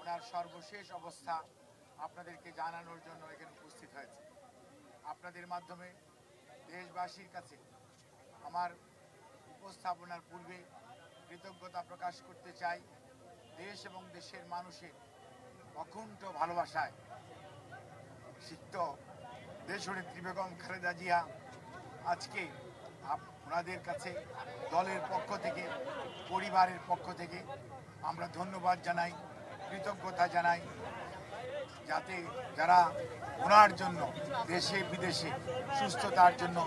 ওনার সর্বশেষ অবস্থা আপনাদেরকে জানানোর জন্য এখানে উপস্থিত হয়েছে। আপনাদের মাধ্যমে দেশবাসীর কাছে আমার উপস্থাপনার পূর্বে কৃতজ্ঞতা প্রকাশ করতে চাই দেশ এবং দেশের মানুষের অকুণ্ঠ ভালোবাসায় সিক্ত দেশনেত্রী বেগম খালেদা জিয়া আজকে ওনাদের কাছে দলের পক্ষ থেকে, পরিবারের পক্ষ থেকে আমরা ধন্যবাদ জানাই, কৃতজ্ঞতা জানাই, যাতে যারা ওনার জন্য দেশে বিদেশে সুস্থতার জন্য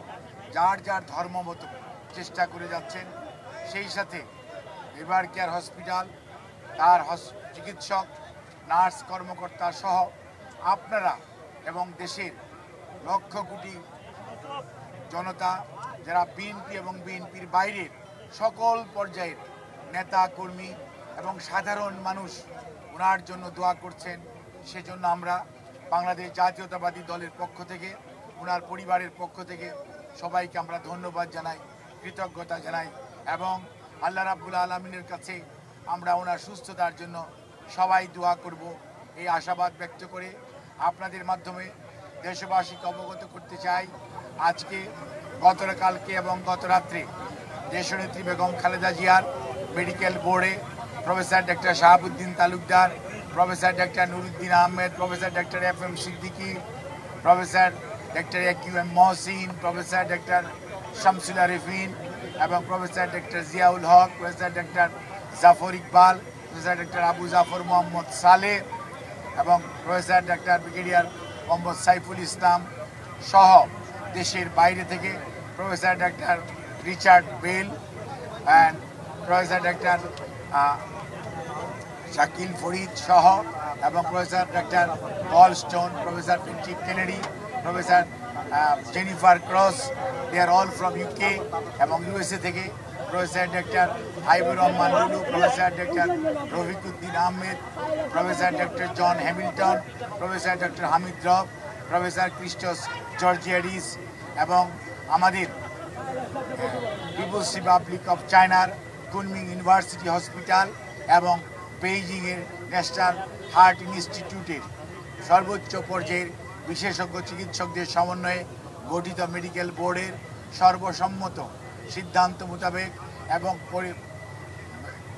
যার যার ধর্মমতো চেষ্টা করে যাচ্ছেন। সেই সাথে এভার কেয়ার হসপিটাল, তার চিকিৎসক, নার্স, কর্মকর্তা সহ আপনারা এবং দেশের লক্ষ কোটি জনতা, যারা বিএনপি এবং বিএনপির বাইরের সকল পর্যায়ের নেতা কর্মী এবং সাধারণ মানুষ ওনার জন্য দোয়া করছেন। সেজন্য আমরা বাংলাদেশ জাতীয়তাবাদী দলের পক্ষ থেকে, ওনার পরিবারের পক্ষ থেকে সবাইকে আমরা ধন্যবাদ জানাই, কৃতজ্ঞতা জানাই এবং আল্লাহ রাব্বুল আলামিনের কাছে আমরা ওনার সুস্থতার জন্য সবাই দোয়া করব এই আশাবাদ ব্যক্ত করে আপনাদের মাধ্যমে দেশবাসীকে অবগত করতে চাই, আজকে গতকালকে এবং গত রাত্রে দেশনেত্রী বেগম খালেদা জিয়ার মেডিকেল বোর্ডে professor doctor Shahabuddin Talukdar, professor doctor Nuruddin Ahmed, professor doctor FM Siddiqui, professor doctor AQM Mohsin, professor doctor Shamsul Arifin এবং professor doctor Ziaul Haq, professor doctor Jafar Iqbal, professor doctor Abu Jafar Mohammad Saleh এবং professor doctor brigadier Mohammad Saiful Islam সহ দেশের বাইরে থেকে professor doctor Richard Bell and professor doctor Shakil Farid সহ এবং professor doctor Paul Stone, professor Patrick Kennedy, professor Jennifer cross, they are all from UK এবং USA থেকে professor doctor Haibur Rahman Lulu, professor doctor Rafiquddin Ahmed, professor doctor John Hamilton, professor doctor Hamid Rab, professor Christos Georgiadis এবং আমাদের people's republic of চায়নার Kunming university hospital এবং বেইজিংয়ের national heart ইনস্টিটিউটের সর্বোচ্চ পর্যায়ের বিশেষজ্ঞ চিকিৎসকদের সমন্বয়ে গঠিত মেডিকেল বোর্ডের সর্বসম্মত সিদ্ধান্ত মোতাবেক এবং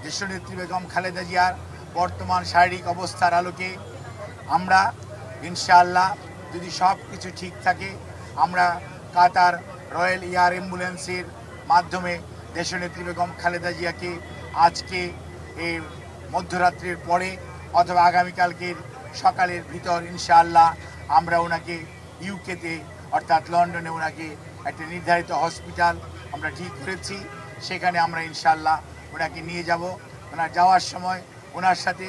দেশনেত্রী বেগম খালেদা জিয়ার বর্তমান শারীরিক অবস্থার আলোকে আমরা ইনশাআল্লাহ, যদি সব কিছু ঠিক থাকে, আমরা কাতার রয়্যাল এয়ার অ্যাম্বুলেন্সের মাধ্যমে দেশনেত্রী বেগম খালেদা জিয়াকে আজকে এই মধ্যরাত্রির পরে অথবা আগামীকালকের সকালের ভিতর ইনশাআল্লাহ আমরা ওনাকে ইউকেতে অর্থাৎ লন্ডনে ওনাকে একটা নির্ধারিত হসপিটাল আমরা ঠিক করেছি, সেখানে আমরা ইনশাআল্লাহ ওনাকে নিয়ে যাব। ওনার যাওয়ার সময় ওনার সাথে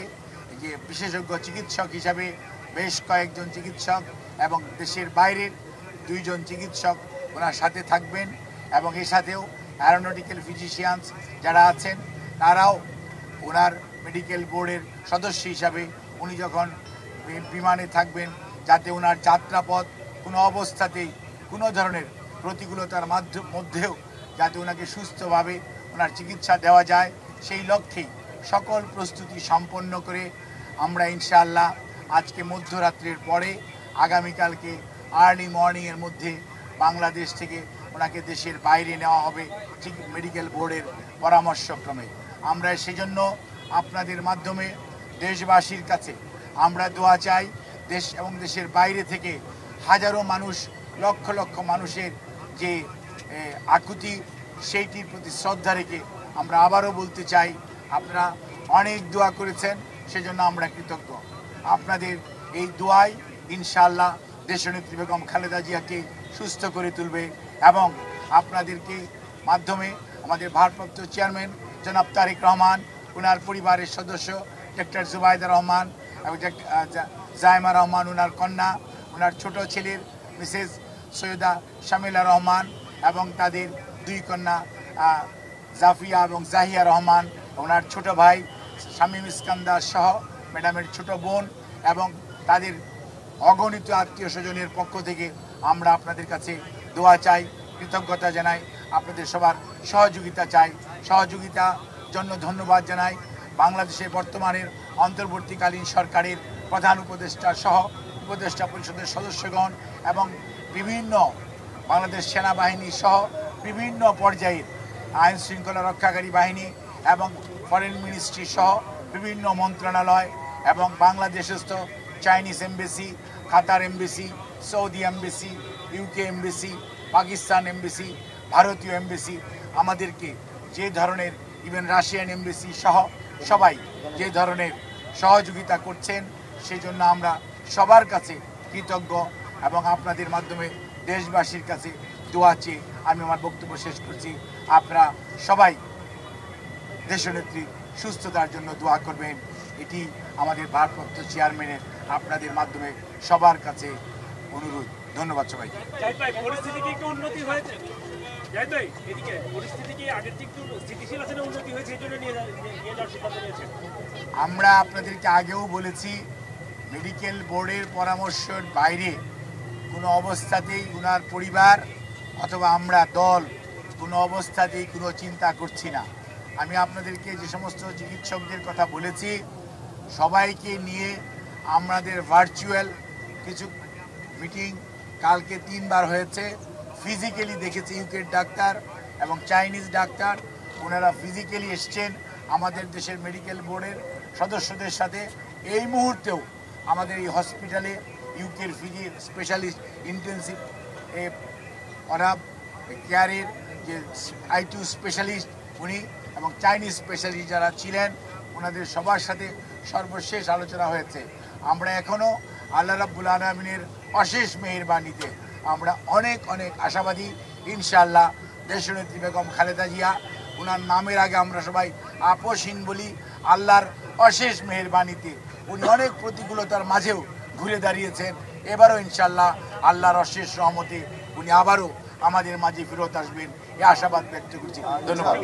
যে বিশেষজ্ঞ চিকিৎসক হিসাবে বেশ কয়েকজন চিকিৎসক এবং দেশের বাইরের 2 জন চিকিৎসক ওনার সাথে থাকবেন এবং এর সাথেও অ্যারোনটিক্যাল ফিজিশিয়ানস যারা আছেন তারাও ওনার মেডিকেল বোর্ডের সদস্য হিসাবে উনি যখন বিমানে থাকবেন, যাতে ওনার যাত্রাপথ কোনো অবস্থাতেই কোনো ধরনের প্রতিকূলতার মধ্যেও যাতে ওনাকে সুস্থভাবে ওনার চিকিৎসা দেওয়া যায়, সেই লক্ষ্যেই সকল প্রস্তুতি সম্পন্ন করে আমরা ইনশাআল্লাহ আজকে মধ্যরাত্রির পরে আগামীকালকে আর্লি মর্নিংয়ের মধ্যে বাংলাদেশ থেকে ওনাকে দেশের বাইরে নেওয়া হবে ঠিক মেডিকেল বোর্ডের পরামর্শক্রমে। আমরা সেজন্য আপনাদের মাধ্যমে দেশবাসীর কাছে আমরা দোয়া চাই। দেশ এবং দেশের বাইরে থেকে হাজারো মানুষ, লক্ষ লক্ষ মানুষের যে আকুতি, সেইটির প্রতি শ্রদ্ধা রেখে আমরা আবারও বলতে চাই, আপনারা অনেক দোয়া করেছেন, সেজন্য আমরা কৃতজ্ঞ। আপনাদের এই দোয়াই ইনশাআল্লাহ দেশনেত্রী বেগম খালেদা জিয়াকে সুস্থ করে তুলবে এবং আপনাদেরকে মাধ্যমে আমাদের ভারপ্রাপ্ত চেয়ারম্যান জনাব তারেক রহমান, ওনার পরিবারের সদস্য ডক্টর জুবাইদা রহমান এবং জায়মা রহমান, ওনার কন্যা, ওনার ছোট ছেলের মিসেস সৈয়দা শামিলা রহমান এবং তাদের 2 কন্যা জাফিয়া এবং জাহিয়া রহমান, ওনার ছোট ভাই শামীম ইস্কান্দার সহ ম্যাডামের ছোট বোন এবং তাদের অগণিত আত্মীয় স্বজনের পক্ষ থেকে আমরা আপনাদের কাছে দোয়া চাই, কৃতজ্ঞতা জানাই, আপনাদের সবার সহযোগিতা চাই। সহযোগিতার জন্য ধন্যবাদ জানাই বাংলাদেশের বর্তমানের অন্তর্বর্তীকালীন সরকারের প্রধান উপদেষ্টা সহ উপদেষ্টা পরিষদের সদস্যগণ এবং বিভিন্ন বাংলাদেশ সেনাবাহিনী সহ বিভিন্ন পর্যায়ের আইন শৃঙ্খলা রক্ষাকারী বাহিনী এবং ফরেন মিনিস্ট্রি সহ বিভিন্ন মন্ত্রণালয় এবং বাংলাদেশস্থ Chinese embassy, Qatar embassy, Saudi embassy, UK embassy, Pakistan embassy, ভারতীয় এমবেসি আমাদেরকে যে ধরনের ইভেন রাশিয়ান এমবেসি সহ সবাই যে ধরনের সহযোগিতা করছেন সেই জন্য আমরা সবার কাছে কৃতজ্ঞ এবং আপনাদের মাধ্যমে দেশবাসীর কাছে দোয়া চেয়ে আমি আমার বক্তব্য শেষ করছি। আপনারা সবাই দেশনেত্রী সুস্থতার জন্য দোয়া করবেন, এটি আমাদের ভারপ্রাপ্ত চেয়ারম্যানের আপনাদের মাধ্যমে সবার কাছে অনুরোধ। ধন্যবাদ সবাইকে। পরিস্থিতি কি একটু উন্নতি হয়েছে? এদিকে পরিস্থিতি কি আগের থেকে একটু স্থিতিশীল আছে না উন্নতি হয়েছে এই জন্য নিয়ে যাওয়ার সিদ্ধান্ত নিয়েছেন? আমরা আপনাদেরকে আগেও বলেছি মেডিকেল বোর্ডের পরামর্শের বাইরে কোনো অবস্থাতেই ওনার পরিবার অথবা আমরা দল কোনো অবস্থাতেই কোনো চিন্তা করছি না। আমি আপনাদেরকে যে সমস্ত চিকিৎসকদের কথা বলেছি সবাইকে নিয়ে আমাদের ভার্চুয়াল কিছু মিটিং কালকে 3 বার হয়েছে। ফিজিক্যালি দেখেছি ইউকের ডাক্তার এবং চাইনিজ ডাক্তার, ওনারা ফিজিক্যালি এসছেন আমাদের দেশের মেডিকেল বোর্ডের সদস্যদের সাথে। এই মুহূর্তেও আমাদের এই হসপিটালে ইউকের ফিজি স্পেশালিস্ট ইন্টেন্সিভ অনাব কেয়ারের যে I2 স্পেশালিস্ট উনি এবং চাইনিজ স্পেশালিস্ট যারা ছিলেন ওনাদের সবার সাথে সর্বশেষ আলোচনা হয়েছে। আমরা এখনও আল্লাহ রাব্বুল আলামিনের অশেষ মেহেরবানিতে আমরা অনেক অনেক আশাবাদী। ইনশাআল্লাহ দেশনেত্রী বেগম খালেদা জিয়া, ওনার নামের আগে আমরা সবাই আপসহীন বলি, আল্লাহর অশেষ মেহেরবানিতে উনি অনেক প্রতিকূলতার মাঝেও ঘুরে দাঁড়িয়েছেন। এবারও ইনশাআল্লাহ আল্লাহর অশেষ রহমতে উনি আবারও আমাদের মাঝে ফেরত আসবেন এই আশাবাদ ব্যক্ত করছি। ধন্যবাদ।